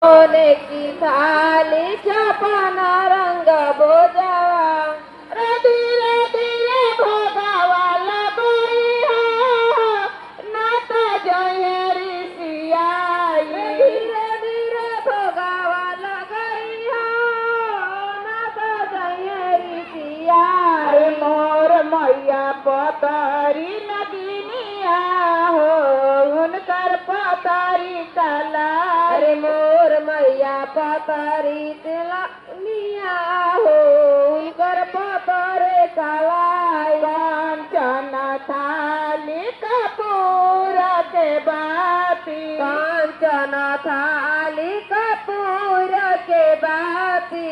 सोने की थाली छपना रंग बोझवा रे धीरे धीरे भोगावा लगोइहा नाता जयरी सियाई धीरे धीरे भोगावा लगोइहा नाता जयरी सियाई मोर मैया पतरी नगिनिया हो उनकर पतरी तला रे मोर मैया पतरी तिलनिया हो उनकर पतरे कलाई कांचन थाली कपूर के बाती कांचन थाली कपूर के बाती